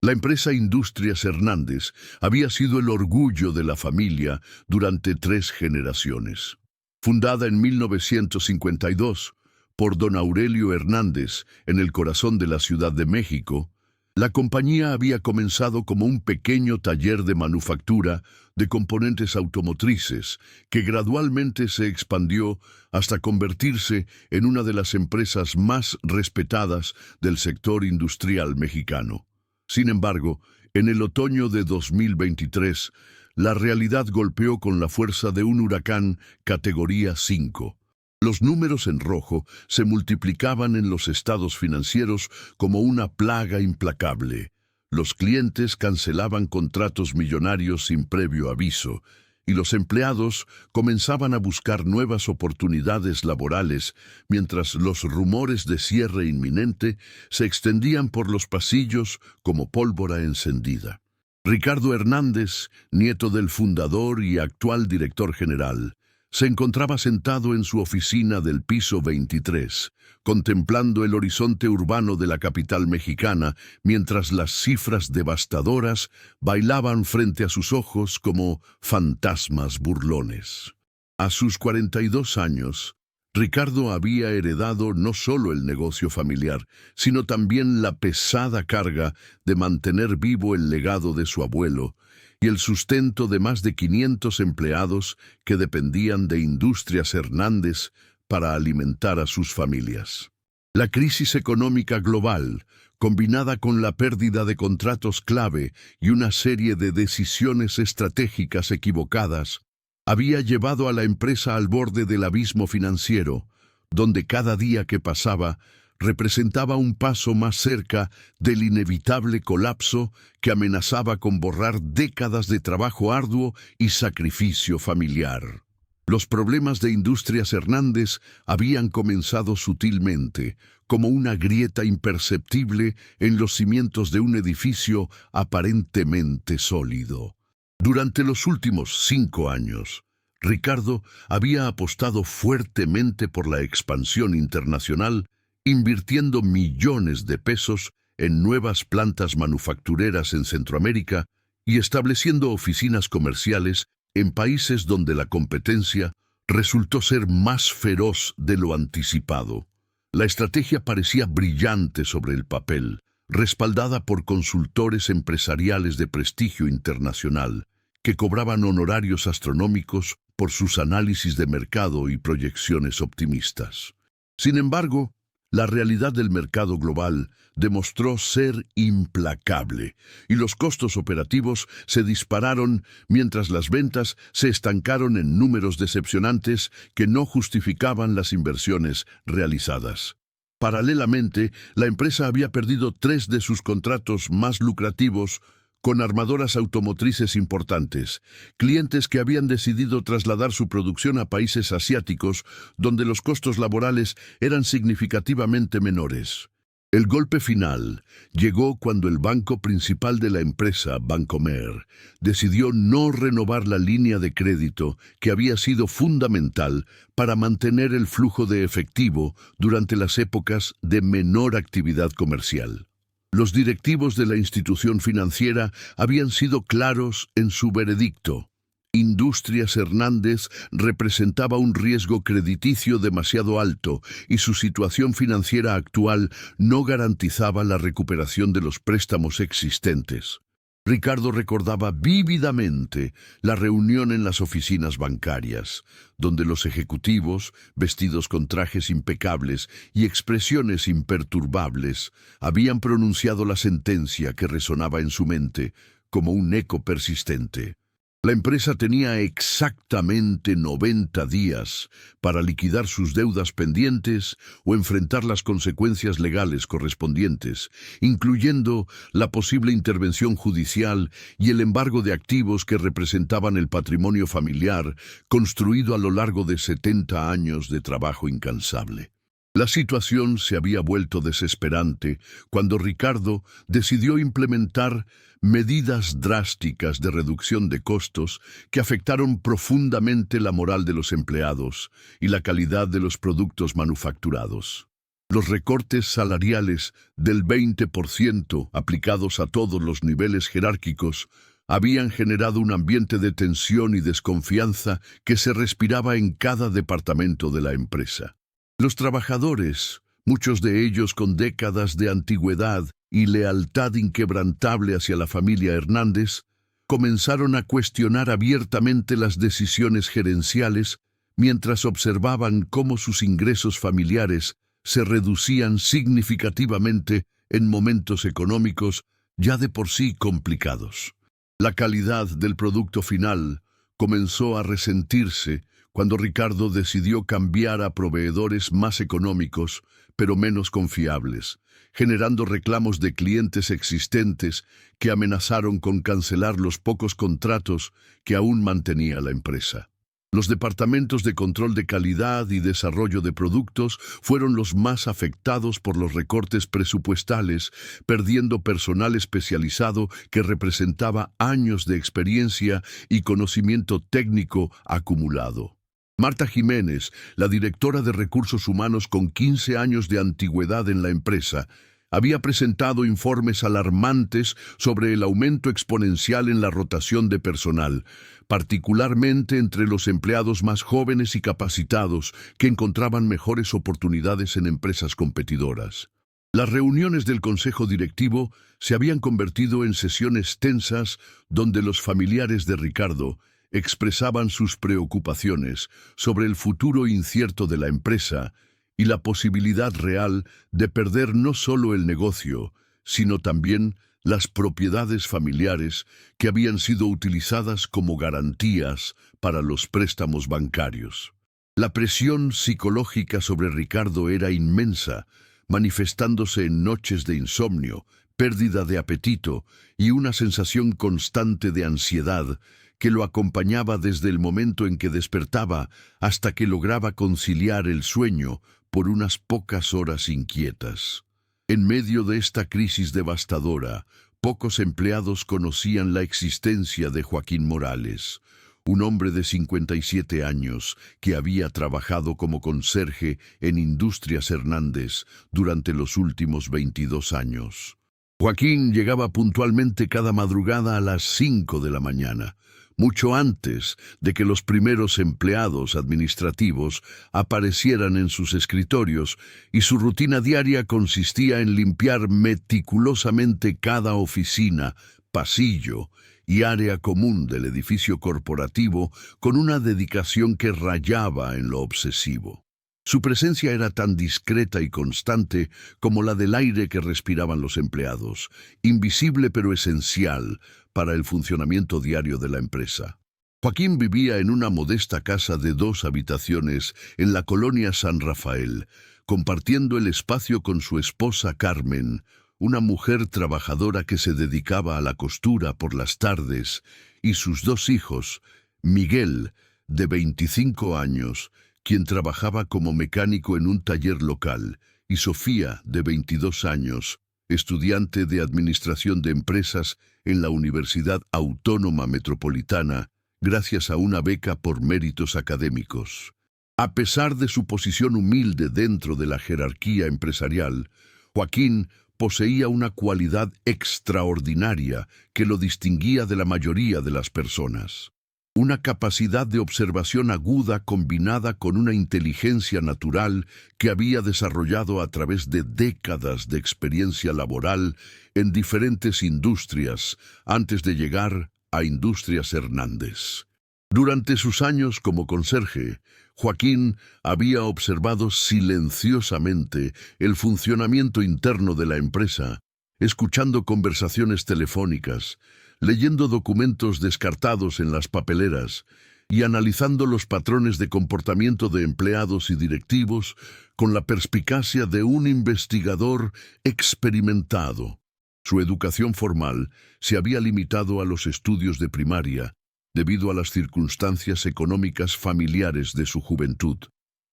La empresa Industrias Hernández había sido el orgullo de la familia durante 3 generaciones. Fundada en 1952 por don Aurelio Hernández en el corazón de la Ciudad de México, la compañía había comenzado como un pequeño taller de manufactura de componentes automotrices que gradualmente se expandió hasta convertirse en una de las empresas más respetadas del sector industrial mexicano. Sin embargo, en el otoño de 2023, la realidad golpeó con la fuerza de un huracán categoría 5. Los números en rojo se multiplicaban en los estados financieros como una plaga implacable. Los clientes cancelaban contratos millonarios sin previo aviso, y los empleados comenzaban a buscar nuevas oportunidades laborales, mientras los rumores de cierre inminente se extendían por los pasillos como pólvora encendida. Ricardo Hernández, nieto del fundador y actual director general, se encontraba sentado en su oficina del piso 23, contemplando el horizonte urbano de la capital mexicana, mientras las cifras devastadoras bailaban frente a sus ojos como fantasmas burlones. A sus 42 años, Ricardo había heredado no solo el negocio familiar, sino también la pesada carga de mantener vivo el legado de su abuelo y el sustento de más de 500 empleados que dependían de Industrias Hernández para alimentar a sus familias. La crisis económica global, combinada con la pérdida de contratos clave y una serie de decisiones estratégicas equivocadas, había llevado a la empresa al borde del abismo financiero, donde cada día que pasaba representaba un paso más cerca del inevitable colapso que amenazaba con borrar décadas de trabajo arduo y sacrificio familiar. Los problemas de Industrias Hernández habían comenzado sutilmente, como una grieta imperceptible en los cimientos de un edificio aparentemente sólido. Durante los últimos 5 años, Ricardo había apostado fuertemente por la expansión internacional, invirtiendo millones de pesos en nuevas plantas manufactureras en Centroamérica y estableciendo oficinas comerciales en países donde la competencia resultó ser más feroz de lo anticipado. La estrategia parecía brillante sobre el papel, respaldada por consultores empresariales de prestigio internacional, que cobraban honorarios astronómicos por sus análisis de mercado y proyecciones optimistas. Sin embargo, la realidad del mercado global demostró ser implacable y los costos operativos se dispararon mientras las ventas se estancaron en números decepcionantes que no justificaban las inversiones realizadas. Paralelamente, la empresa había perdido 3 de sus contratos más lucrativos con armadoras automotrices importantes, clientes que habían decidido trasladar su producción a países asiáticos donde los costos laborales eran significativamente menores. El golpe final llegó cuando el banco principal de la empresa, Bancomer, decidió no renovar la línea de crédito que había sido fundamental para mantener el flujo de efectivo durante las épocas de menor actividad comercial. Los directivos de la institución financiera habían sido claros en su veredicto. Industrias Hernández representaba un riesgo crediticio demasiado alto y su situación financiera actual no garantizaba la recuperación de los préstamos existentes. Ricardo recordaba vívidamente la reunión en las oficinas bancarias, donde los ejecutivos, vestidos con trajes impecables y expresiones imperturbables, habían pronunciado la sentencia que resonaba en su mente como un eco persistente. La empresa tenía exactamente 90 días para liquidar sus deudas pendientes o enfrentar las consecuencias legales correspondientes, incluyendo la posible intervención judicial y el embargo de activos que representaban el patrimonio familiar construido a lo largo de 70 años de trabajo incansable. La situación se había vuelto desesperante cuando Ricardo decidió implementar medidas drásticas de reducción de costos que afectaron profundamente la moral de los empleados y la calidad de los productos manufacturados. Los recortes salariales del 20% aplicados a todos los niveles jerárquicos habían generado un ambiente de tensión y desconfianza que se respiraba en cada departamento de la empresa. Los trabajadores, muchos de ellos con décadas de antigüedad y lealtad inquebrantable hacia la familia Hernández, comenzaron a cuestionar abiertamente las decisiones gerenciales mientras observaban cómo sus ingresos familiares se reducían significativamente en momentos económicos ya de por sí complicados. La calidad del producto final comenzó a resentirse cuando Ricardo decidió cambiar a proveedores más económicos, pero menos confiables, generando reclamos de clientes existentes que amenazaron con cancelar los pocos contratos que aún mantenía la empresa. Los departamentos de control de calidad y desarrollo de productos fueron los más afectados por los recortes presupuestales, perdiendo personal especializado que representaba años de experiencia y conocimiento técnico acumulado. Marta Jiménez, la directora de Recursos Humanos con 15 años de antigüedad en la empresa, había presentado informes alarmantes sobre el aumento exponencial en la rotación de personal, particularmente entre los empleados más jóvenes y capacitados que encontraban mejores oportunidades en empresas competidoras. Las reuniones del consejo directivo se habían convertido en sesiones tensas donde los familiares de Ricardo expresaban sus preocupaciones sobre el futuro incierto de la empresa y la posibilidad real de perder no solo el negocio, sino también las propiedades familiares que habían sido utilizadas como garantías para los préstamos bancarios. La presión psicológica sobre Ricardo era inmensa, manifestándose en noches de insomnio, pérdida de apetito y una sensación constante de ansiedad que lo acompañaba desde el momento en que despertaba hasta que lograba conciliar el sueño por unas pocas horas inquietas. En medio de esta crisis devastadora, pocos empleados conocían la existencia de Joaquín Morales, un hombre de 57 años que había trabajado como conserje en Industrias Hernández durante los últimos 22 años. Joaquín llegaba puntualmente cada madrugada a las 5 de la mañana, mucho antes de que los primeros empleados administrativos aparecieran en sus escritorios, y su rutina diaria consistía en limpiar meticulosamente cada oficina, pasillo y área común del edificio corporativo con una dedicación que rayaba en lo obsesivo. Su presencia era tan discreta y constante como la del aire que respiraban los empleados, invisible pero esencial para el funcionamiento diario de la empresa. Joaquín vivía en una modesta casa de 2 habitaciones en la colonia San Rafael, compartiendo el espacio con su esposa Carmen, una mujer trabajadora que se dedicaba a la costura por las tardes, y sus 2 hijos, Miguel, de 25 años, quien trabajaba como mecánico en un taller local, y Sofía, de 22 años, estudiante de Administración de Empresas en la Universidad Autónoma Metropolitana, gracias a una beca por méritos académicos. A pesar de su posición humilde dentro de la jerarquía empresarial, Joaquín poseía una cualidad extraordinaria que lo distinguía de la mayoría de las personas. Una capacidad de observación aguda combinada con una inteligencia natural que había desarrollado a través de décadas de experiencia laboral en diferentes industrias antes de llegar a Industrias Hernández. Durante sus años como conserje, Joaquín había observado silenciosamente el funcionamiento interno de la empresa, escuchando conversaciones telefónicas, leyendo documentos descartados en las papeleras y analizando los patrones de comportamiento de empleados y directivos con la perspicacia de un investigador experimentado. Su educación formal se había limitado a los estudios de primaria, debido a las circunstancias económicas familiares de su juventud,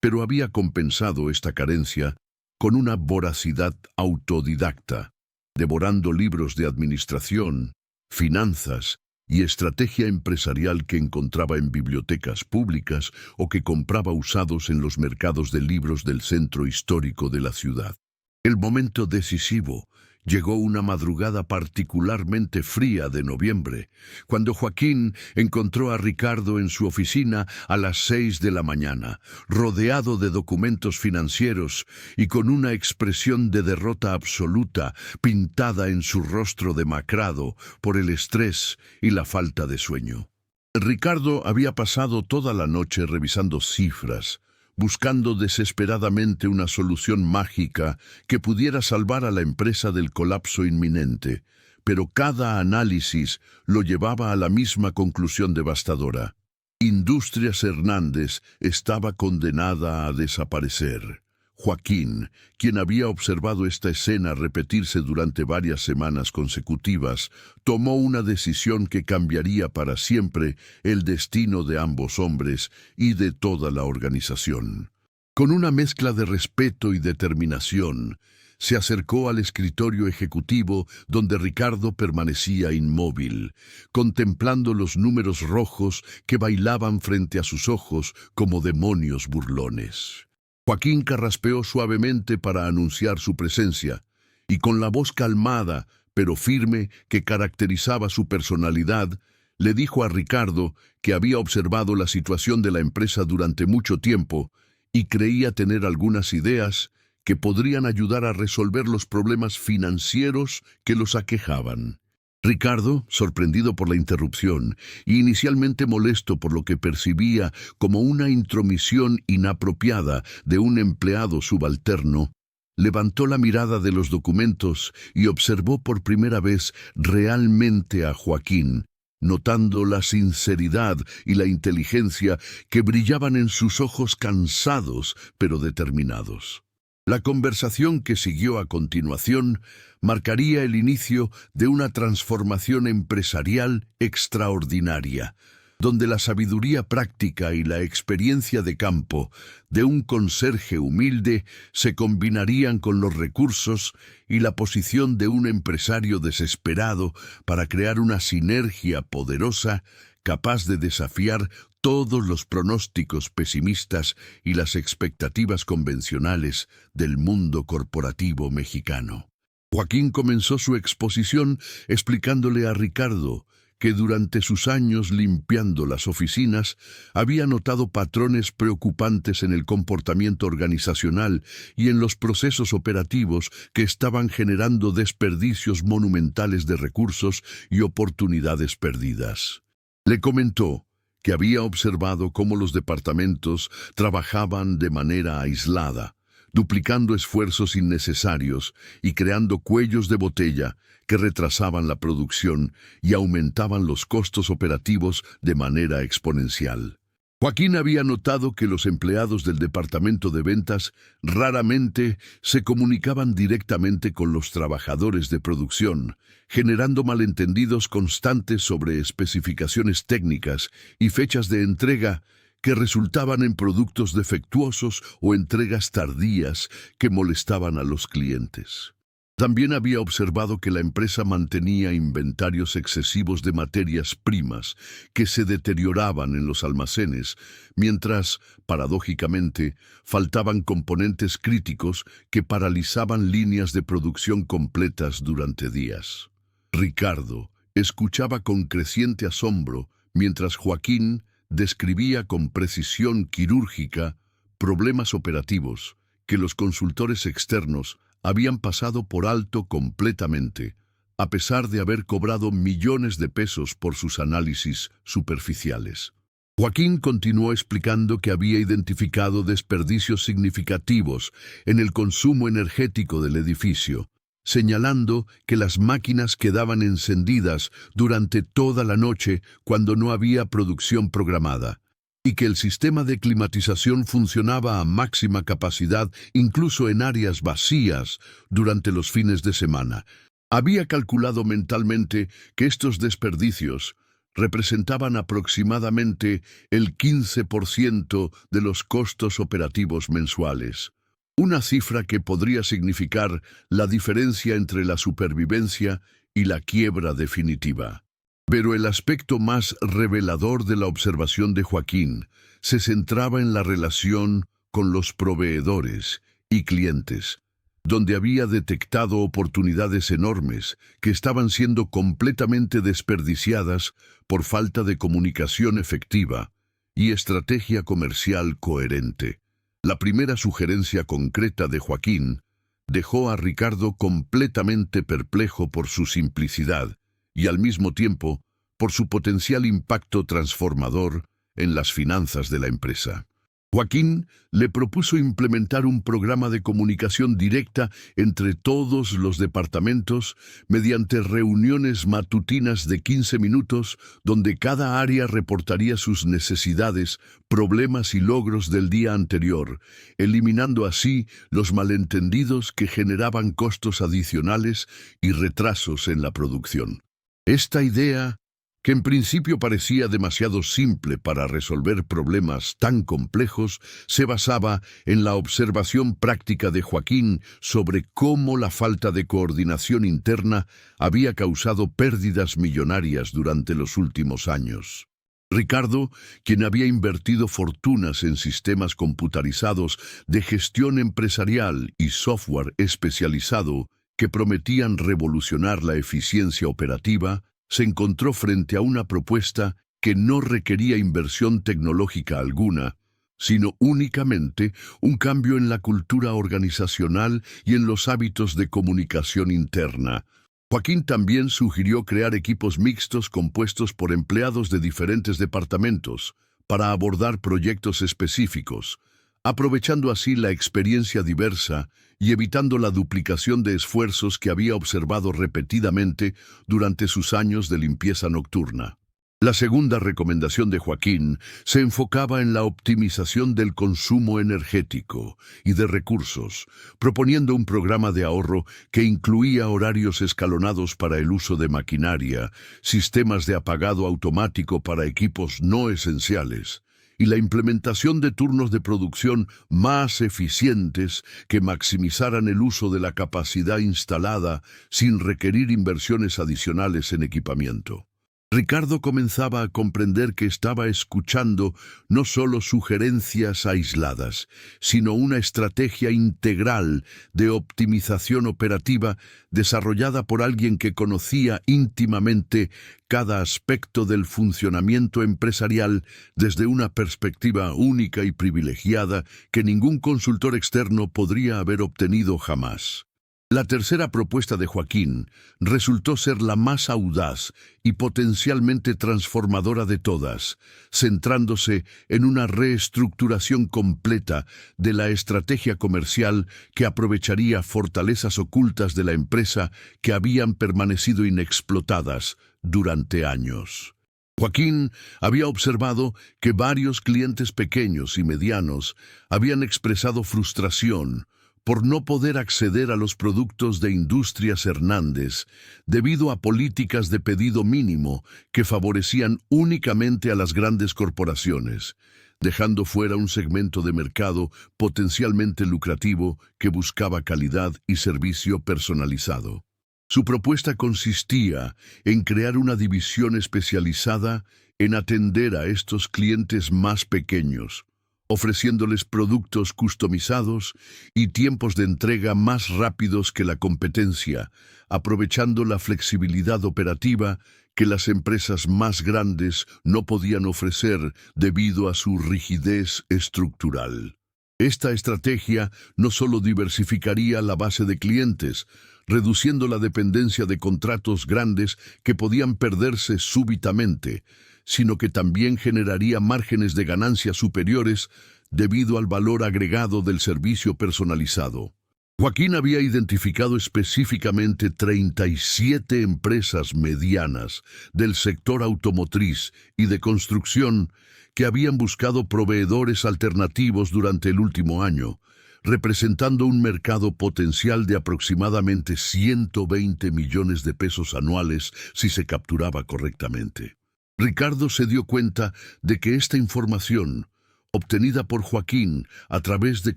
pero había compensado esta carencia con una voracidad autodidacta, devorando libros de administración, finanzas y estrategia empresarial que encontraba en bibliotecas públicas o que compraba usados en los mercados de libros del centro histórico de la ciudad. El momento decisivo llegó una madrugada particularmente fría de noviembre, cuando Joaquín encontró a Ricardo en su oficina a las 6 de la mañana, rodeado de documentos financieros y con una expresión de derrota absoluta pintada en su rostro demacrado por el estrés y la falta de sueño. Ricardo había pasado toda la noche revisando cifras, buscando desesperadamente una solución mágica que pudiera salvar a la empresa del colapso inminente, pero cada análisis lo llevaba a la misma conclusión devastadora. Industrias Hernández estaba condenada a desaparecer. Joaquín, quien había observado esta escena repetirse durante varias semanas consecutivas, tomó una decisión que cambiaría para siempre el destino de ambos hombres y de toda la organización. Con una mezcla de respeto y determinación, se acercó al escritorio ejecutivo donde Ricardo permanecía inmóvil, contemplando los números rojos que bailaban frente a sus ojos como demonios burlones. Joaquín carraspeó suavemente para anunciar su presencia, y con la voz calmada pero firme que caracterizaba su personalidad, le dijo a Ricardo que había observado la situación de la empresa durante mucho tiempo y creía tener algunas ideas que podrían ayudar a resolver los problemas financieros que los aquejaban. Ricardo, sorprendido por la interrupción y inicialmente molesto por lo que percibía como una intromisión inapropiada de un empleado subalterno, levantó la mirada de los documentos y observó por primera vez realmente a Joaquín, notando la sinceridad y la inteligencia que brillaban en sus ojos cansados pero determinados. La conversación que siguió a continuación marcaría el inicio de una transformación empresarial extraordinaria, donde la sabiduría práctica y la experiencia de campo de un conserje humilde se combinarían con los recursos y la posición de un empresario desesperado para crear una sinergia poderosa capaz de desafiar todos los pronósticos pesimistas y las expectativas convencionales del mundo corporativo mexicano. Joaquín comenzó su exposición explicándole a Ricardo que durante sus años limpiando las oficinas había notado patrones preocupantes en el comportamiento organizacional y en los procesos operativos que estaban generando desperdicios monumentales de recursos y oportunidades perdidas. Le comentó que había observado cómo los departamentos trabajaban de manera aislada, duplicando esfuerzos innecesarios y creando cuellos de botella que retrasaban la producción y aumentaban los costos operativos de manera exponencial. Joaquín había notado que los empleados del departamento de ventas raramente se comunicaban directamente con los trabajadores de producción, generando malentendidos constantes sobre especificaciones técnicas y fechas de entrega que resultaban en productos defectuosos o entregas tardías que molestaban a los clientes. También había observado que la empresa mantenía inventarios excesivos de materias primas que se deterioraban en los almacenes, mientras, paradójicamente, faltaban componentes críticos que paralizaban líneas de producción completas durante días. Ricardo escuchaba con creciente asombro mientras Joaquín describía con precisión quirúrgica problemas operativos que los consultores externos habían pasado por alto completamente, a pesar de haber cobrado millones de pesos por sus análisis superficiales. Joaquín continuó explicando que había identificado desperdicios significativos en el consumo energético del edificio, señalando que las máquinas quedaban encendidas durante toda la noche cuando no había producción programada, y que el sistema de climatización funcionaba a máxima capacidad incluso en áreas vacías durante los fines de semana. Había calculado mentalmente que estos desperdicios representaban aproximadamente el 15% de los costos operativos mensuales, una cifra que podría significar la diferencia entre la supervivencia y la quiebra definitiva. Pero el aspecto más revelador de la observación de Joaquín se centraba en la relación con los proveedores y clientes, donde había detectado oportunidades enormes que estaban siendo completamente desperdiciadas por falta de comunicación efectiva y estrategia comercial coherente. La primera sugerencia concreta de Joaquín dejó a Ricardo completamente perplejo por su simplicidad y al mismo tiempo por su potencial impacto transformador en las finanzas de la empresa. Joaquín le propuso implementar un programa de comunicación directa entre todos los departamentos mediante reuniones matutinas de 15 minutos donde cada área reportaría sus necesidades, problemas y logros del día anterior, eliminando así los malentendidos que generaban costos adicionales y retrasos en la producción. Esta idea, que en principio parecía demasiado simple para resolver problemas tan complejos, se basaba en la observación práctica de Joaquín sobre cómo la falta de coordinación interna había causado pérdidas millonarias durante los últimos años. Ricardo, quien había invertido fortunas en sistemas computarizados de gestión empresarial y software especializado que prometían revolucionar la eficiencia operativa, se encontró frente a una propuesta que no requería inversión tecnológica alguna, sino únicamente un cambio en la cultura organizacional y en los hábitos de comunicación interna. Joaquín también sugirió crear equipos mixtos compuestos por empleados de diferentes departamentos para abordar proyectos específicos, aprovechando así la experiencia diversa y evitando la duplicación de esfuerzos que había observado repetidamente durante sus años de limpieza nocturna. La segunda recomendación de Joaquín se enfocaba en la optimización del consumo energético y de recursos, proponiendo un programa de ahorro que incluía horarios escalonados para el uso de maquinaria, sistemas de apagado automático para equipos no esenciales, y la implementación de turnos de producción más eficientes que maximizaran el uso de la capacidad instalada sin requerir inversiones adicionales en equipamiento. Ricardo comenzaba a comprender que estaba escuchando no solo sugerencias aisladas, sino una estrategia integral de optimización operativa desarrollada por alguien que conocía íntimamente cada aspecto del funcionamiento empresarial desde una perspectiva única y privilegiada que ningún consultor externo podría haber obtenido jamás. La tercera propuesta de Joaquín resultó ser la más audaz y potencialmente transformadora de todas, centrándose en una reestructuración completa de la estrategia comercial que aprovecharía fortalezas ocultas de la empresa que habían permanecido inexplotadas durante años. Joaquín había observado que varios clientes pequeños y medianos habían expresado frustración por no poder acceder a los productos de Industrias Hernández debido a políticas de pedido mínimo que favorecían únicamente a las grandes corporaciones, dejando fuera un segmento de mercado potencialmente lucrativo que buscaba calidad y servicio personalizado. Su propuesta consistía en crear una división especializada en atender a estos clientes más pequeños, ofreciéndoles productos customizados y tiempos de entrega más rápidos que la competencia, aprovechando la flexibilidad operativa que las empresas más grandes no podían ofrecer debido a su rigidez estructural. Esta estrategia no solo diversificaría la base de clientes, reduciendo la dependencia de contratos grandes que podían perderse súbitamente, sino que también generaría márgenes de ganancia superiores debido al valor agregado del servicio personalizado. Joaquín había identificado específicamente 37 empresas medianas del sector automotriz y de construcción que habían buscado proveedores alternativos durante el último año, representando un mercado potencial de aproximadamente 120 millones de pesos anuales si se capturaba correctamente. Ricardo se dio cuenta de que esta información, obtenida por Joaquín a través de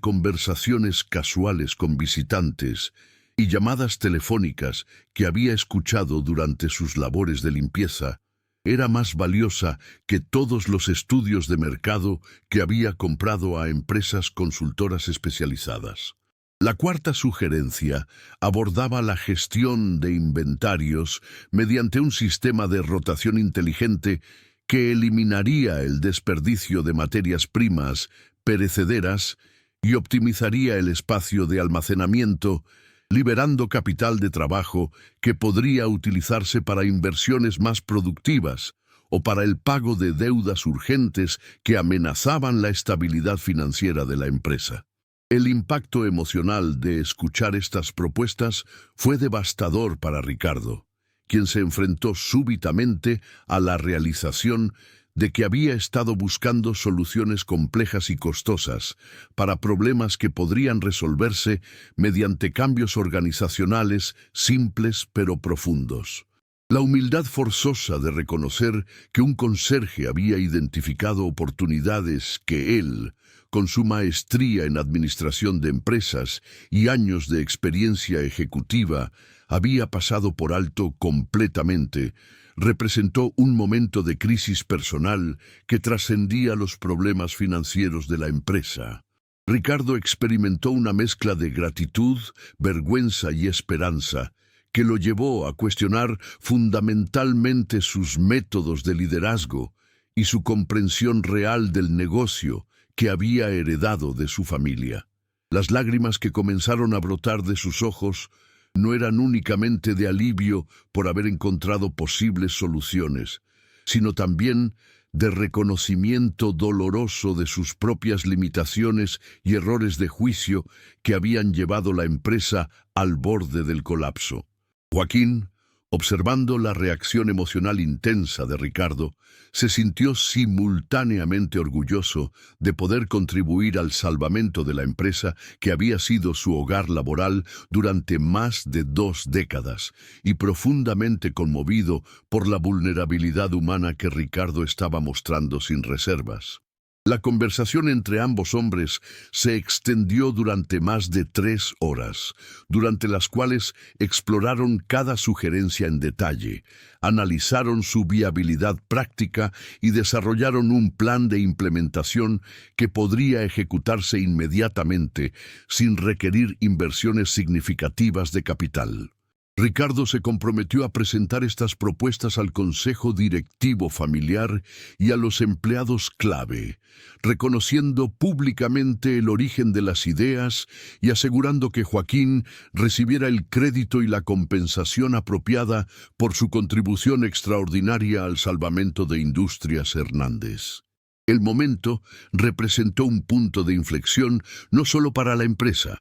conversaciones casuales con visitantes y llamadas telefónicas que había escuchado durante sus labores de limpieza, era más valiosa que todos los estudios de mercado que había comprado a empresas consultoras especializadas. La cuarta sugerencia abordaba la gestión de inventarios mediante un sistema de rotación inteligente que eliminaría el desperdicio de materias primas perecederas y optimizaría el espacio de almacenamiento, liberando capital de trabajo que podría utilizarse para inversiones más productivas o para el pago de deudas urgentes que amenazaban la estabilidad financiera de la empresa. El impacto emocional de escuchar estas propuestas fue devastador para Ricardo, quien se enfrentó súbitamente a la realización de que había estado buscando soluciones complejas y costosas para problemas que podrían resolverse mediante cambios organizacionales simples pero profundos. La humildad forzosa de reconocer que un conserje había identificado oportunidades que él, con su maestría en administración de empresas y años de experiencia ejecutiva, había pasado por alto completamente, representó un momento de crisis personal que trascendía los problemas financieros de la empresa. Ricardo experimentó una mezcla de gratitud, vergüenza y esperanza, que lo llevó a cuestionar fundamentalmente sus métodos de liderazgo y su comprensión real del negocio que había heredado de su familia. Las lágrimas que comenzaron a brotar de sus ojos no eran únicamente de alivio por haber encontrado posibles soluciones, sino también de reconocimiento doloroso de sus propias limitaciones y errores de juicio que habían llevado la empresa al borde del colapso. Joaquín, observando la reacción emocional intensa de Ricardo, se sintió simultáneamente orgulloso de poder contribuir al salvamento de la empresa que había sido su hogar laboral durante más de 2 décadas, y profundamente conmovido por la vulnerabilidad humana que Ricardo estaba mostrando sin reservas. La conversación entre ambos hombres se extendió durante más de 3 horas, durante las cuales exploraron cada sugerencia en detalle, analizaron su viabilidad práctica y desarrollaron un plan de implementación que podría ejecutarse inmediatamente sin requerir inversiones significativas de capital. Ricardo se comprometió a presentar estas propuestas al consejo directivo familiar y a los empleados clave, reconociendo públicamente el origen de las ideas y asegurando que Joaquín recibiera el crédito y la compensación apropiada por su contribución extraordinaria al salvamento de Industrias Hernández. El momento representó un punto de inflexión no solo para la empresa,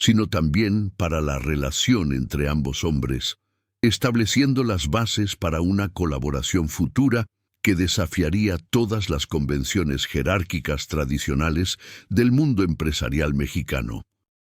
sino también para la relación entre ambos hombres, estableciendo las bases para una colaboración futura que desafiaría todas las convenciones jerárquicas tradicionales del mundo empresarial mexicano.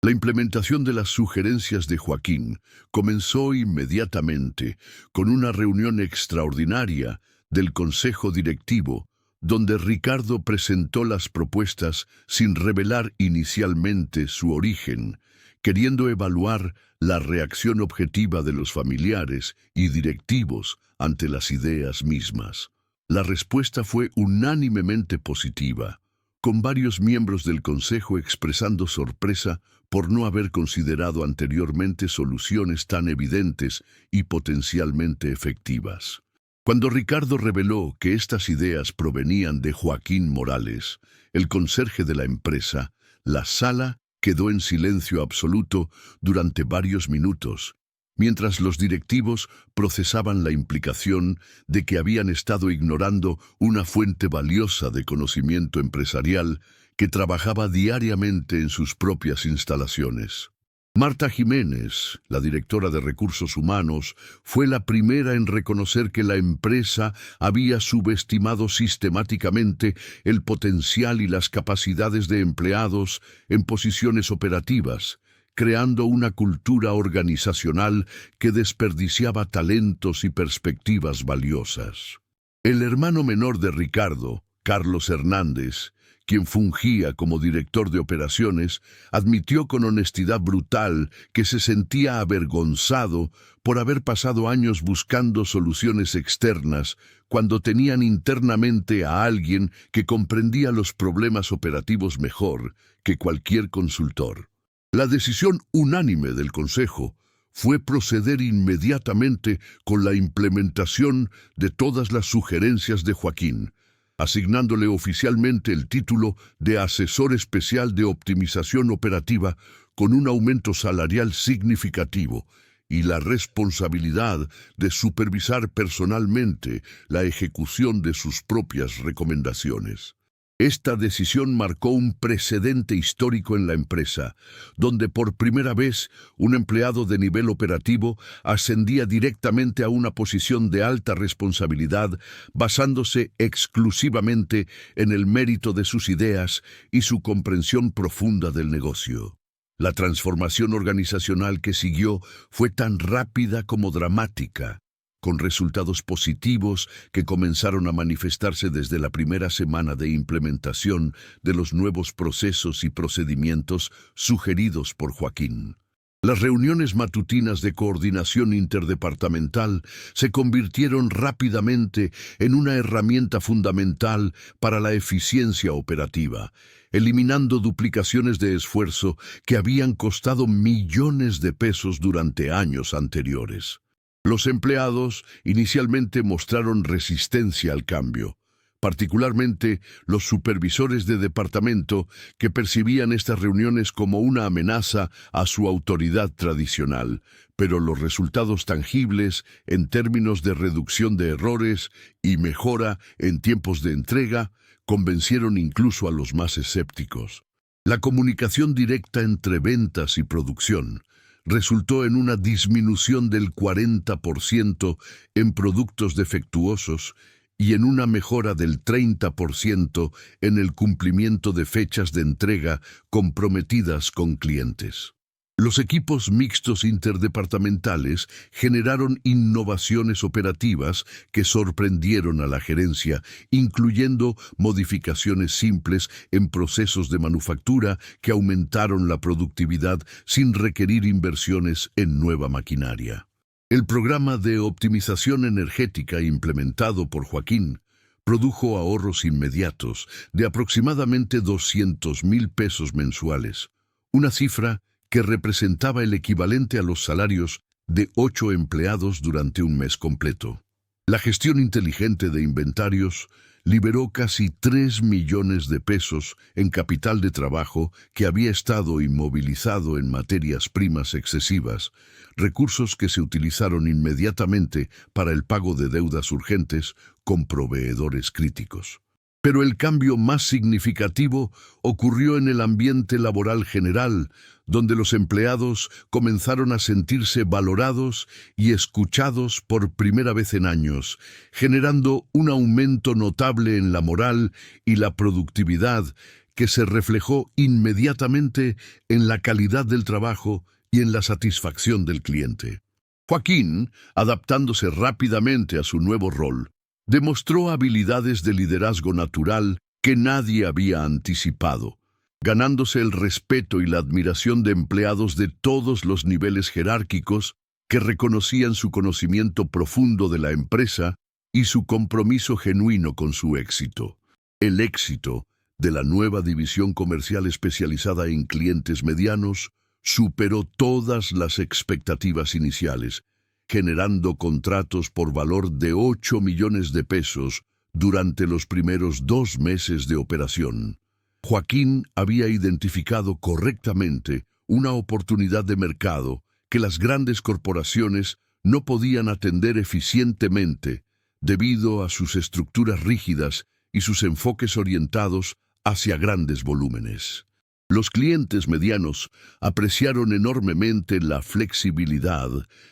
La implementación de las sugerencias de Joaquín comenzó inmediatamente con una reunión extraordinaria del Consejo Directivo, donde Ricardo presentó las propuestas sin revelar inicialmente su origen, queriendo evaluar la reacción objetiva de los familiares y directivos ante las ideas mismas. La respuesta fue unánimemente positiva, con varios miembros del Consejo expresando sorpresa por no haber considerado anteriormente soluciones tan evidentes y potencialmente efectivas. Cuando Ricardo reveló que estas ideas provenían de Joaquín Morales, el conserje de la empresa, la sala quedó en silencio absoluto durante varios minutos, mientras los directivos procesaban la implicación de que habían estado ignorando una fuente valiosa de conocimiento empresarial que trabajaba diariamente en sus propias instalaciones. Marta Jiménez, la directora de Recursos Humanos, fue la primera en reconocer que la empresa había subestimado sistemáticamente el potencial y las capacidades de empleados en posiciones operativas, creando una cultura organizacional que desperdiciaba talentos y perspectivas valiosas. El hermano menor de Ricardo, Carlos Hernández, quien fungía como director de operaciones, admitió con honestidad brutal que se sentía avergonzado por haber pasado años buscando soluciones externas cuando tenían internamente a alguien que comprendía los problemas operativos mejor que cualquier consultor. La decisión unánime del Consejo fue proceder inmediatamente con la implementación de todas las sugerencias de Joaquín, asignándole oficialmente el título de Asesor Especial de Optimización Operativa con un aumento salarial significativo y la responsabilidad de supervisar personalmente la ejecución de sus propias recomendaciones. Esta decisión marcó un precedente histórico en la empresa, donde por primera vez un empleado de nivel operativo ascendía directamente a una posición de alta responsabilidad basándose exclusivamente en el mérito de sus ideas y su comprensión profunda del negocio. La transformación organizacional que siguió fue tan rápida como dramática, con resultados positivos que comenzaron a manifestarse desde la primera semana de implementación de los nuevos procesos y procedimientos sugeridos por Joaquín. Las reuniones matutinas de coordinación interdepartamental se convirtieron rápidamente en una herramienta fundamental para la eficiencia operativa, eliminando duplicaciones de esfuerzo que habían costado millones de pesos durante años anteriores. Los empleados inicialmente mostraron resistencia al cambio, particularmente los supervisores de departamento que percibían estas reuniones como una amenaza a su autoridad tradicional, pero los resultados tangibles en términos de reducción de errores y mejora en tiempos de entrega convencieron incluso a los más escépticos. La comunicación directa entre ventas y producción resultó en una disminución del 40% en productos defectuosos y en una mejora del 30% en el cumplimiento de fechas de entrega comprometidas con clientes. Los equipos mixtos interdepartamentales generaron innovaciones operativas que sorprendieron a la gerencia, incluyendo modificaciones simples en procesos de manufactura que aumentaron la productividad sin requerir inversiones en nueva maquinaria. El programa de optimización energética implementado por Joaquín produjo ahorros inmediatos de aproximadamente 200,000 pesos mensuales, una cifra que representaba el equivalente a los salarios de 8 empleados durante un mes completo. La gestión inteligente de inventarios liberó casi 3 millones de pesos en capital de trabajo que había estado inmovilizado en materias primas excesivas, recursos que se utilizaron inmediatamente para el pago de deudas urgentes con proveedores críticos. Pero el cambio más significativo ocurrió en el ambiente laboral general, donde los empleados comenzaron a sentirse valorados y escuchados por primera vez en años, generando un aumento notable en la moral y la productividad que se reflejó inmediatamente en la calidad del trabajo y en la satisfacción del cliente. Joaquín, adaptándose rápidamente a su nuevo rol, demostró habilidades de liderazgo natural que nadie había anticipado, ganándose el respeto y la admiración de empleados de todos los niveles jerárquicos que reconocían su conocimiento profundo de la empresa y su compromiso genuino con su éxito. El éxito de la nueva división comercial especializada en clientes medianos superó todas las expectativas iniciales, generando contratos por valor de 8 millones de pesos durante los primeros 2 meses de operación. Joaquín había identificado correctamente una oportunidad de mercado que las grandes corporaciones no podían atender eficientemente debido a sus estructuras rígidas y sus enfoques orientados hacia grandes volúmenes. Los clientes medianos apreciaron enormemente la flexibilidad,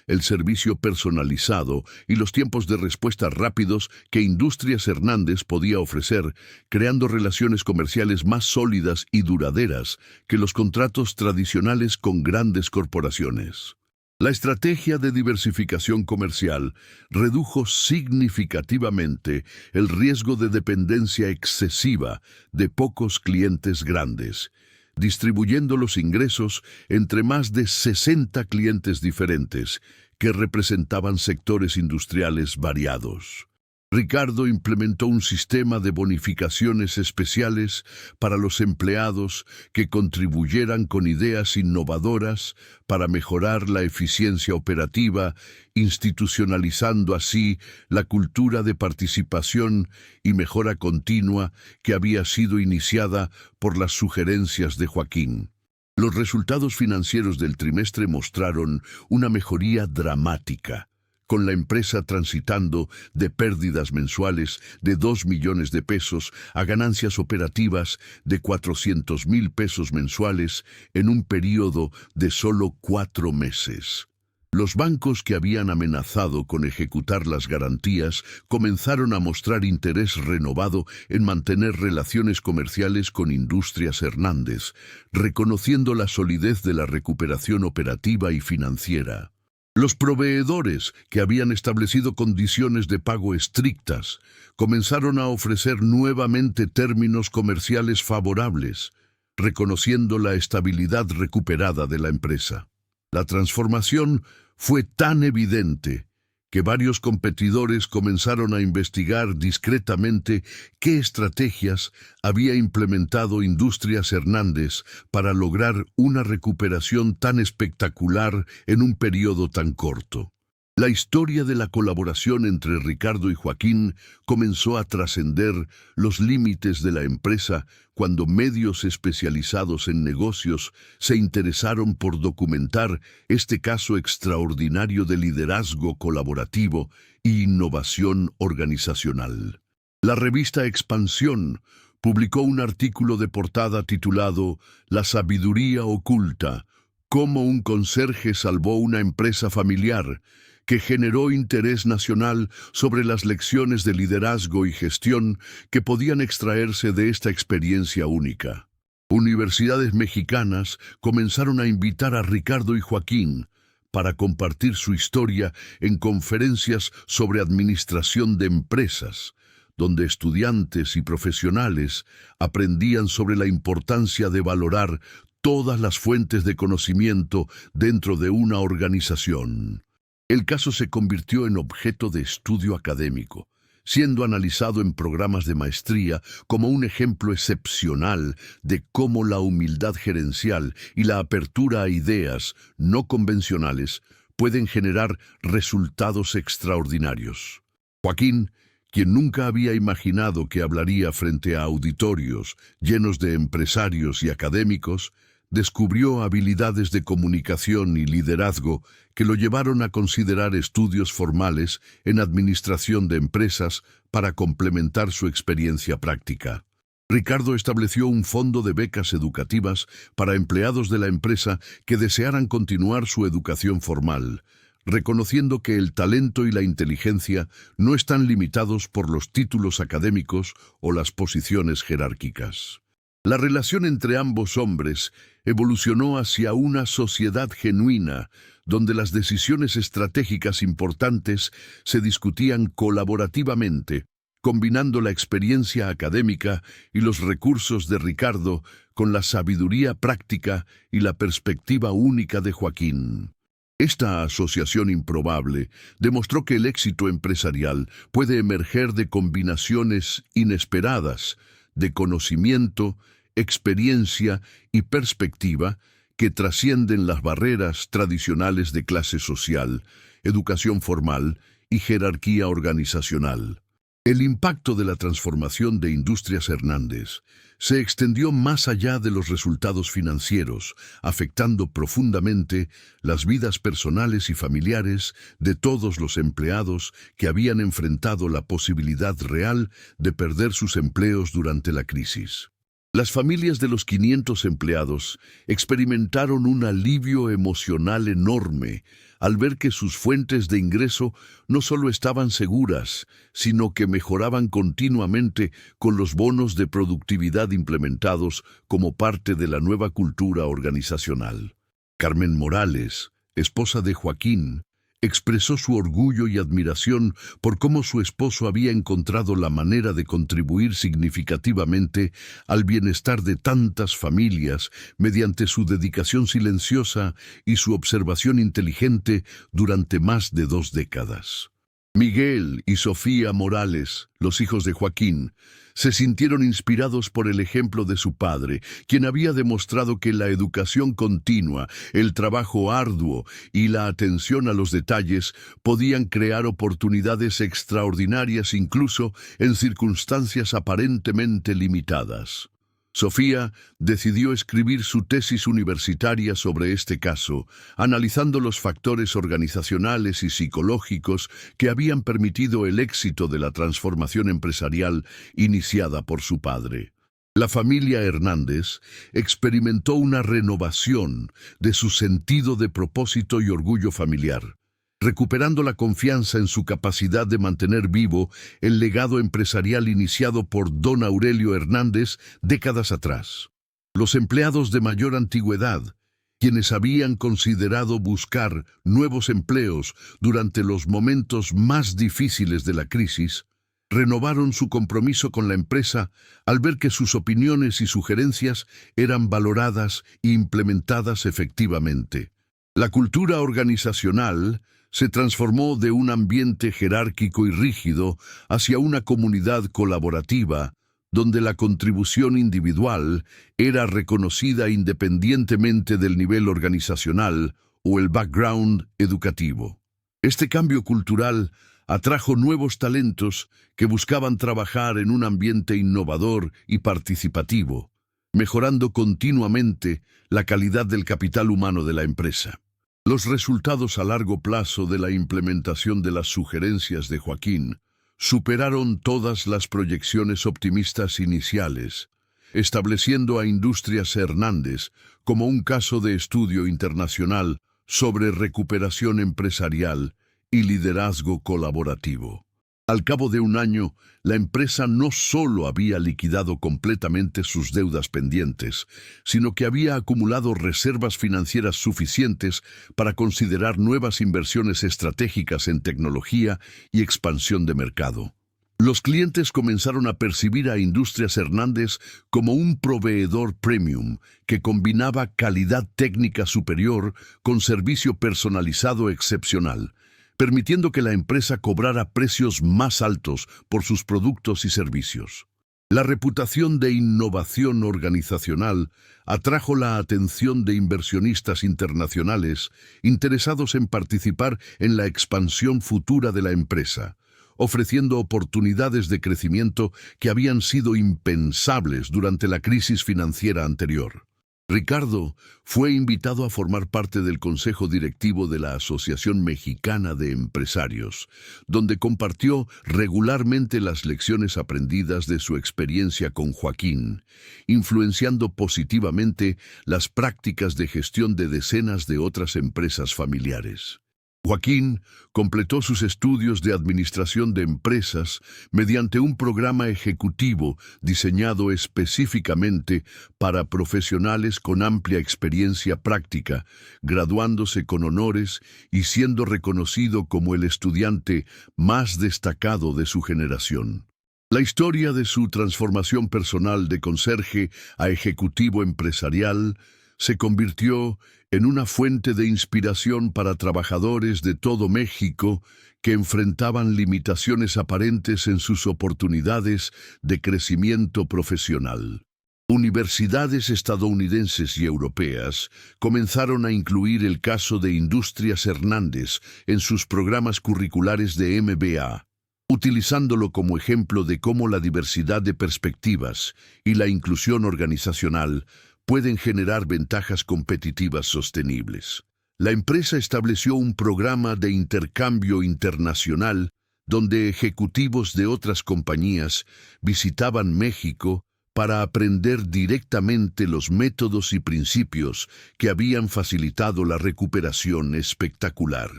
el servicio personalizado y los tiempos de respuesta rápidos que Industrias Hernández podía ofrecer, creando relaciones comerciales más sólidas y duraderas que los contratos tradicionales con grandes corporaciones. La estrategia de diversificación comercial redujo significativamente el riesgo de dependencia excesiva de pocos clientes grandes, distribuyendo los ingresos entre más de 60 clientes diferentes que representaban sectores industriales variados. Ricardo implementó un sistema de bonificaciones especiales para los empleados que contribuyeran con ideas innovadoras para mejorar la eficiencia operativa, institucionalizando así la cultura de participación y mejora continua que había sido iniciada por las sugerencias de Joaquín. Los resultados financieros del trimestre mostraron una mejoría dramática, con la empresa transitando de pérdidas mensuales de 2 millones de pesos a ganancias operativas de 400,000 pesos mensuales en un periodo de solo 4 meses. Los bancos que habían amenazado con ejecutar las garantías comenzaron a mostrar interés renovado en mantener relaciones comerciales con Industrias Hernández, reconociendo la solidez de la recuperación operativa y financiera. Los proveedores, que habían establecido condiciones de pago estrictas, comenzaron a ofrecer nuevamente términos comerciales favorables, reconociendo la estabilidad recuperada de la empresa. La transformación fue tan evidente que varios competidores comenzaron a investigar discretamente qué estrategias había implementado Industrias Hernández para lograr una recuperación tan espectacular en un periodo tan corto. La historia de la colaboración entre Ricardo y Joaquín comenzó a trascender los límites de la empresa cuando medios especializados en negocios se interesaron por documentar este caso extraordinario de liderazgo colaborativo e innovación organizacional. La revista Expansión publicó un artículo de portada titulado «La sabiduría oculta, cómo un conserje salvó una empresa familiar», que generó interés nacional sobre las lecciones de liderazgo y gestión que podían extraerse de esta experiencia única. Universidades mexicanas comenzaron a invitar a Ricardo y Joaquín para compartir su historia en conferencias sobre administración de empresas, donde estudiantes y profesionales aprendían sobre la importancia de valorar todas las fuentes de conocimiento dentro de una organización. El caso se convirtió en objeto de estudio académico, siendo analizado en programas de maestría como un ejemplo excepcional de cómo la humildad gerencial y la apertura a ideas no convencionales pueden generar resultados extraordinarios. Joaquín, quien nunca había imaginado que hablaría frente a auditorios llenos de empresarios y académicos, descubrió habilidades de comunicación y liderazgo que lo llevaron a considerar estudios formales en administración de empresas para complementar su experiencia práctica. Ricardo estableció un fondo de becas educativas para empleados de la empresa que desearan continuar su educación formal, reconociendo que el talento y la inteligencia no están limitados por los títulos académicos o las posiciones jerárquicas. La relación entre ambos hombres evolucionó hacia una sociedad genuina, donde las decisiones estratégicas importantes se discutían colaborativamente, combinando la experiencia académica y los recursos de Ricardo con la sabiduría práctica y la perspectiva única de Joaquín. Esta asociación improbable demostró que el éxito empresarial puede emerger de combinaciones inesperadas de conocimiento, experiencia y perspectiva que trascienden las barreras tradicionales de clase social, educación formal y jerarquía organizacional. El impacto de la transformación de Industrias Hernández se extendió más allá de los resultados financieros, afectando profundamente las vidas personales y familiares de todos los empleados que habían enfrentado la posibilidad real de perder sus empleos durante la crisis. Las familias de los 500 empleados experimentaron un alivio emocional enorme al ver que sus fuentes de ingreso no solo estaban seguras, sino que mejoraban continuamente con los bonos de productividad implementados como parte de la nueva cultura organizacional. Carmen Morales, esposa de Joaquín, expresó su orgullo y admiración por cómo su esposo había encontrado la manera de contribuir significativamente al bienestar de tantas familias mediante su dedicación silenciosa y su observación inteligente durante más de 2 décadas. Miguel y Sofía Morales, los hijos de Joaquín, se sintieron inspirados por el ejemplo de su padre, quien había demostrado que la educación continua, el trabajo arduo y la atención a los detalles podían crear oportunidades extraordinarias incluso en circunstancias aparentemente limitadas. Sofía decidió escribir su tesis universitaria sobre este caso, analizando los factores organizacionales y psicológicos que habían permitido el éxito de la transformación empresarial iniciada por su padre. La familia Hernández experimentó una renovación de su sentido de propósito y orgullo familiar, recuperando la confianza en su capacidad de mantener vivo el legado empresarial iniciado por don Aurelio Hernández décadas atrás. Los empleados de mayor antigüedad, quienes habían considerado buscar nuevos empleos durante los momentos más difíciles de la crisis, renovaron su compromiso con la empresa al ver que sus opiniones y sugerencias eran valoradas e implementadas efectivamente. La cultura organizacional se transformó de un ambiente jerárquico y rígido hacia una comunidad colaborativa, donde la contribución individual era reconocida independientemente del nivel organizacional o el background educativo. Este cambio cultural atrajo nuevos talentos que buscaban trabajar en un ambiente innovador y participativo, mejorando continuamente la calidad del capital humano de la empresa. Los resultados a largo plazo de la implementación de las sugerencias de Joaquín superaron todas las proyecciones optimistas iniciales, estableciendo a Industrias Hernández como un caso de estudio internacional sobre recuperación empresarial y liderazgo colaborativo. Al cabo de un año, la empresa no solo había liquidado completamente sus deudas pendientes, sino que había acumulado reservas financieras suficientes para considerar nuevas inversiones estratégicas en tecnología y expansión de mercado. Los clientes comenzaron a percibir a Industrias Hernández como un proveedor premium que combinaba calidad técnica superior con servicio personalizado excepcional, permitiendo que la empresa cobrara precios más altos por sus productos y servicios. La reputación de innovación organizacional atrajo la atención de inversionistas internacionales interesados en participar en la expansión futura de la empresa, ofreciendo oportunidades de crecimiento que habían sido impensables durante la crisis financiera anterior. Ricardo fue invitado a formar parte del consejo directivo de la Asociación Mexicana de Empresarios, donde compartió regularmente las lecciones aprendidas de su experiencia con Joaquín, influenciando positivamente las prácticas de gestión de decenas de otras empresas familiares. Joaquín completó sus estudios de administración de empresas mediante un programa ejecutivo diseñado específicamente para profesionales con amplia experiencia práctica, graduándose con honores y siendo reconocido como el estudiante más destacado de su generación. La historia de su transformación personal de conserje a ejecutivo empresarial se convirtió en una fuente de inspiración para trabajadores de todo México que enfrentaban limitaciones aparentes en sus oportunidades de crecimiento profesional. Universidades estadounidenses y europeas comenzaron a incluir el caso de Industrias Hernández en sus programas curriculares de MBA, utilizándolo como ejemplo de cómo la diversidad de perspectivas y la inclusión organizacional pueden generar ventajas competitivas sostenibles. La empresa estableció un programa de intercambio internacional donde ejecutivos de otras compañías visitaban México para aprender directamente los métodos y principios que habían facilitado la recuperación espectacular.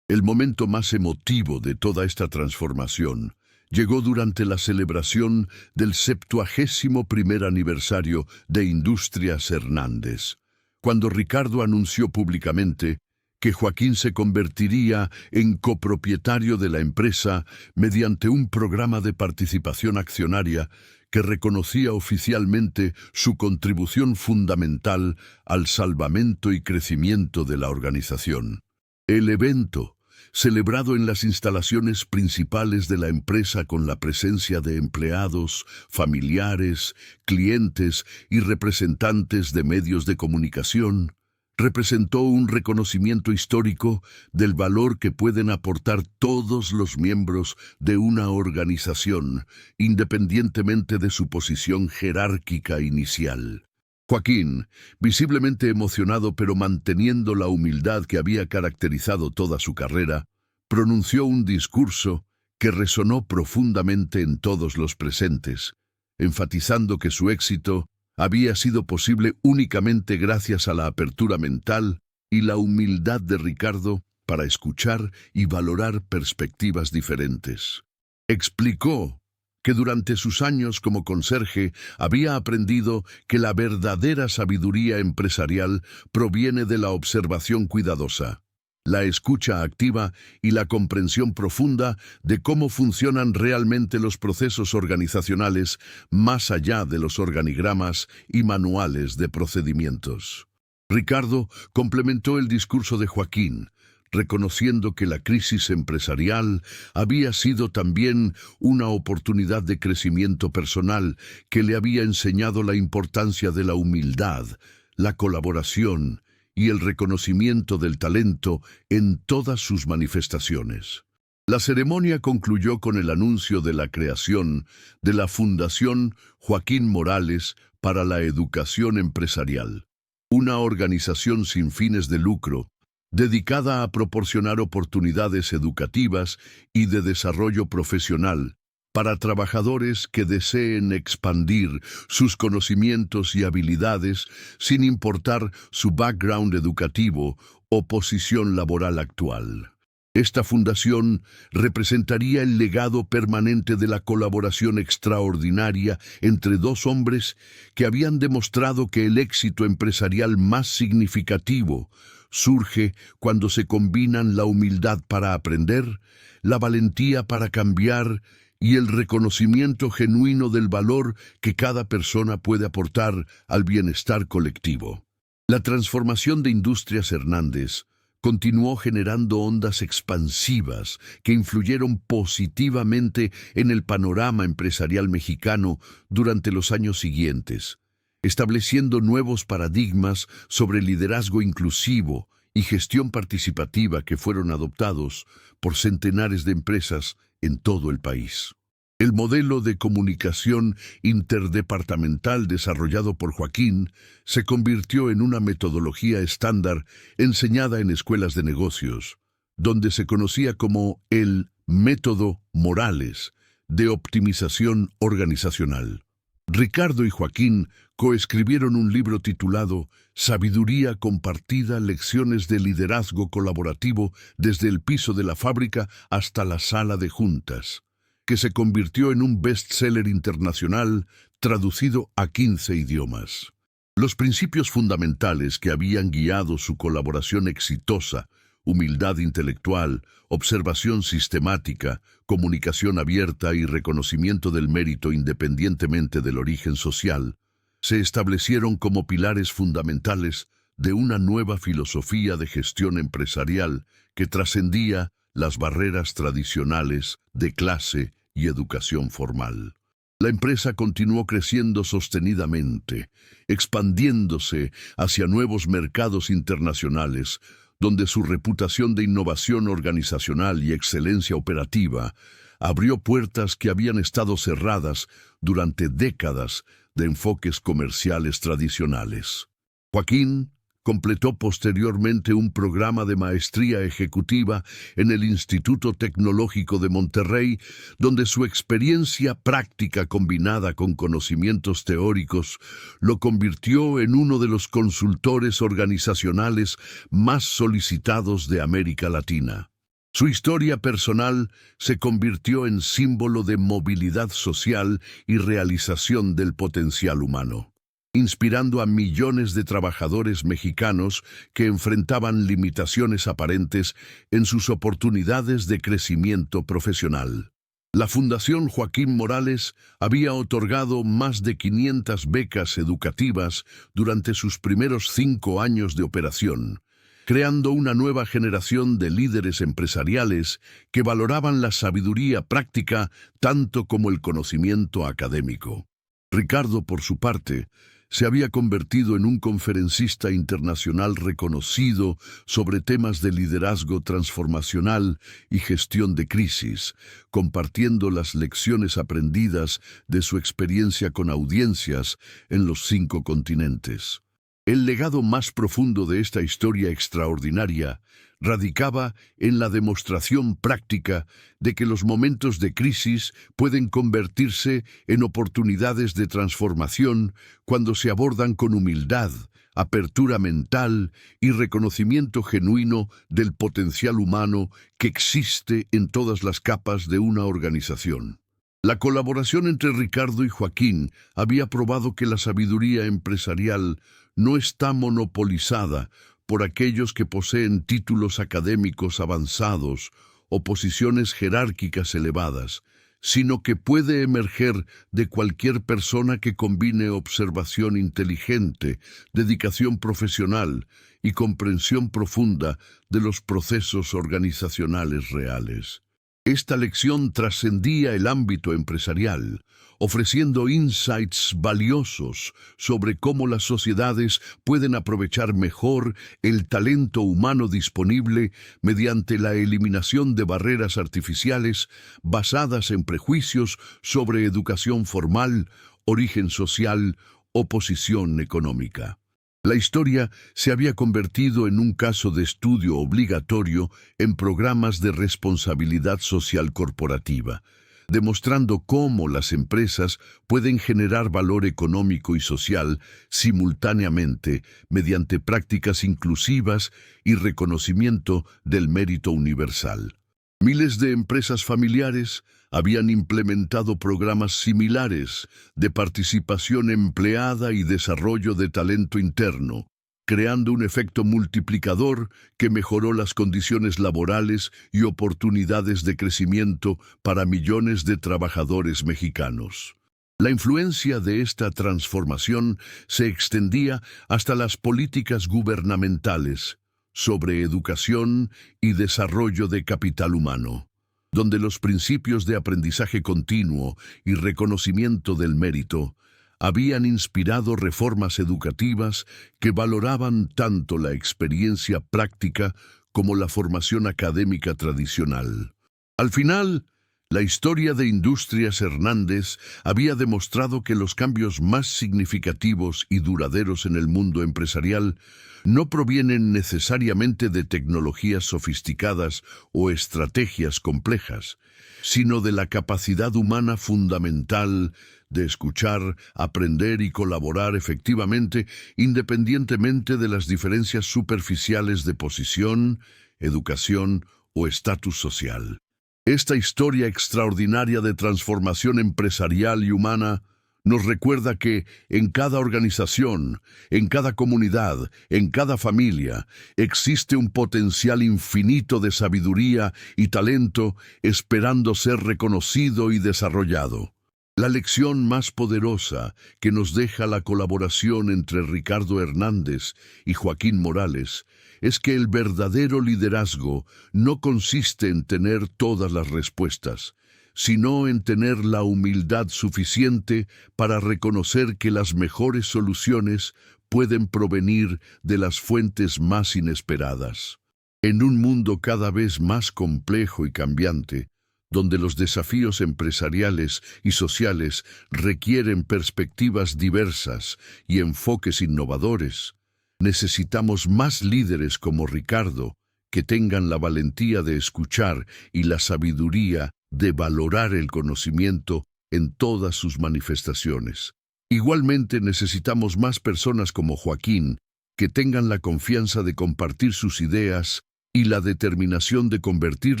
El momento más emotivo de toda esta transformación llegó durante la celebración del 71º aniversario de Industrias Hernández, cuando Ricardo anunció públicamente que Joaquín se convertiría en copropietario de la empresa mediante un programa de participación accionaria que reconocía oficialmente su contribución fundamental al salvamento y crecimiento de la organización. El evento, celebrado en las instalaciones principales de la empresa con la presencia de empleados, familiares, clientes y representantes de medios de comunicación, representó un reconocimiento histórico del valor que pueden aportar todos los miembros de una organización, independientemente de su posición jerárquica inicial. Joaquín, visiblemente emocionado pero manteniendo la humildad que había caracterizado toda su carrera, pronunció un discurso que resonó profundamente en todos los presentes, enfatizando que su éxito había sido posible únicamente gracias a la apertura mental y la humildad de Ricardo para escuchar y valorar perspectivas diferentes. Explicó que durante sus años como conserje había aprendido que la verdadera sabiduría empresarial proviene de la observación cuidadosa, la escucha activa y la comprensión profunda de cómo funcionan realmente los procesos organizacionales más allá de los organigramas y manuales de procedimientos. Ricardo complementó el discurso de Joaquín, reconociendo que la crisis empresarial había sido también una oportunidad de crecimiento personal que le había enseñado la importancia de la humildad, la colaboración y el reconocimiento del talento en todas sus manifestaciones. La ceremonia concluyó con el anuncio de la creación de la Fundación Joaquín Morales para la Educación Empresarial, una organización sin fines de lucro, dedicada a proporcionar oportunidades educativas y de desarrollo profesional para trabajadores que deseen expandir sus conocimientos y habilidades sin importar su background educativo o posición laboral actual. Esta fundación representaría el legado permanente de la colaboración extraordinaria entre dos hombres que habían demostrado que el éxito empresarial más significativo surge cuando se combinan la humildad para aprender, la valentía para cambiar y el reconocimiento genuino del valor que cada persona puede aportar al bienestar colectivo. La transformación de Industrias Hernández continuó generando ondas expansivas que influyeron positivamente en el panorama empresarial mexicano durante los años siguientes, estableciendo nuevos paradigmas sobre liderazgo inclusivo y gestión participativa que fueron adoptados por centenares de empresas en todo el país. El modelo de comunicación interdepartamental desarrollado por Joaquín se convirtió en una metodología estándar enseñada en escuelas de negocios, donde se conocía como el método Morales de optimización organizacional. Ricardo y Joaquín coescribieron un libro titulado Sabiduría Compartida, Lecciones de Liderazgo Colaborativo desde el piso de la fábrica hasta la sala de juntas, que se convirtió en un bestseller internacional traducido a 15 idiomas. Los principios fundamentales que habían guiado su colaboración exitosa, humildad intelectual, observación sistemática, comunicación abierta y reconocimiento del mérito independientemente del origen social, se establecieron como pilares fundamentales de una nueva filosofía de gestión empresarial que trascendía las barreras tradicionales de clase y educación formal. La empresa continuó creciendo sostenidamente, expandiéndose hacia nuevos mercados internacionales, donde su reputación de innovación organizacional y excelencia operativa abrió puertas que habían estado cerradas durante décadas de enfoques comerciales tradicionales. Joaquín completó posteriormente un programa de maestría ejecutiva en el Instituto Tecnológico de Monterrey, donde su experiencia práctica combinada con conocimientos teóricos lo convirtió en uno de los consultores organizacionales más solicitados de América Latina. Su historia personal se convirtió en símbolo de movilidad social y realización del potencial humano. inspirando a millones de trabajadores mexicanos que enfrentaban limitaciones aparentes en sus oportunidades de crecimiento profesional. La Fundación Joaquín Morales había otorgado más de 500 becas educativas durante sus primeros 5 años de operación, creando una nueva generación de líderes empresariales que valoraban la sabiduría práctica tanto como el conocimiento académico. Ricardo, por su parte, se había convertido en un conferencista internacional reconocido sobre temas de liderazgo transformacional y gestión de crisis, compartiendo las lecciones aprendidas de su experiencia con audiencias en los 5 continentes. El legado más profundo de esta historia extraordinaria radicaba en la demostración práctica de que los momentos de crisis pueden convertirse en oportunidades de transformación cuando se abordan con humildad, apertura mental y reconocimiento genuino del potencial humano que existe en todas las capas de una organización. La colaboración entre Ricardo y Joaquín había probado que la sabiduría empresarial no está monopolizada por aquellos que poseen títulos académicos avanzados o posiciones jerárquicas elevadas, sino que puede emerger de cualquier persona que combine observación inteligente, dedicación profesional y comprensión profunda de los procesos organizacionales reales. Esta lección trascendía el ámbito empresarial, ofreciendo insights valiosos sobre cómo las sociedades pueden aprovechar mejor el talento humano disponible mediante la eliminación de barreras artificiales basadas en prejuicios sobre educación formal, origen social o posición económica. La historia se había convertido en un caso de estudio obligatorio en programas de responsabilidad social corporativa, demostrando cómo las empresas pueden generar valor económico y social simultáneamente mediante prácticas inclusivas y reconocimiento del mérito universal. Miles de empresas familiares habían implementado programas similares de participación empleada y desarrollo de talento interno, creando un efecto multiplicador que mejoró las condiciones laborales y oportunidades de crecimiento para millones de trabajadores mexicanos. La influencia de esta transformación se extendía hasta las políticas gubernamentales sobre educación y desarrollo de capital humano, donde los principios de aprendizaje continuo y reconocimiento del mérito habían inspirado reformas educativas que valoraban tanto la experiencia práctica como la formación académica tradicional. Al final, la historia de Industrias Hernández había demostrado que los cambios más significativos y duraderos en el mundo empresarial no provienen necesariamente de tecnologías sofisticadas o estrategias complejas, sino de la capacidad humana fundamental de escuchar, aprender y colaborar efectivamente, independientemente de las diferencias superficiales de posición, educación o estatus social. Esta historia extraordinaria de transformación empresarial y humana nos recuerda que en cada organización, en cada comunidad, en cada familia, existe un potencial infinito de sabiduría y talento esperando ser reconocido y desarrollado. La lección más poderosa que nos deja la colaboración entre Ricardo Hernández y Joaquín Morales es que el verdadero liderazgo no consiste en tener todas las respuestas, sino en tener la humildad suficiente para reconocer que las mejores soluciones pueden provenir de las fuentes más inesperadas. En un mundo cada vez más complejo y cambiante, donde los desafíos empresariales y sociales requieren perspectivas diversas y enfoques innovadores, necesitamos más líderes como Ricardo, que tengan la valentía de escuchar y la sabiduría de valorar el conocimiento en todas sus manifestaciones. Igualmente necesitamos más personas como Joaquín, que tengan la confianza de compartir sus ideas y la determinación de convertir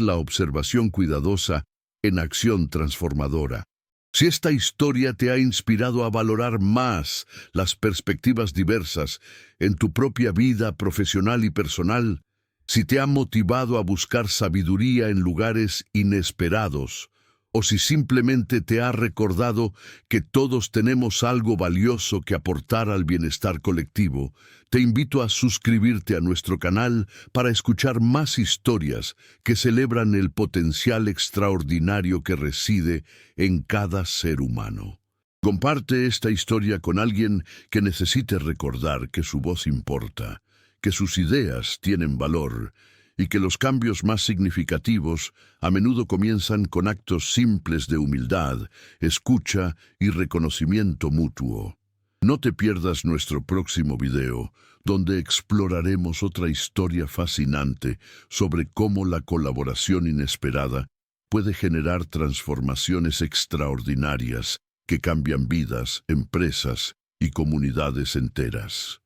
la observación cuidadosa en acción transformadora. Si esta historia te ha inspirado a valorar más las perspectivas diversas en tu propia vida profesional y personal, si te ha motivado a buscar sabiduría en lugares inesperados, o si simplemente te ha recordado que todos tenemos algo valioso que aportar al bienestar colectivo, te invito a suscribirte a nuestro canal para escuchar más historias que celebran el potencial extraordinario que reside en cada ser humano. Comparte esta historia con alguien que necesite recordar que su voz importa, que sus ideas tienen valor y que los cambios más significativos a menudo comienzan con actos simples de humildad, escucha y reconocimiento mutuo. No te pierdas nuestro próximo video, donde exploraremos otra historia fascinante sobre cómo la colaboración inesperada puede generar transformaciones extraordinarias que cambian vidas, empresas y comunidades enteras.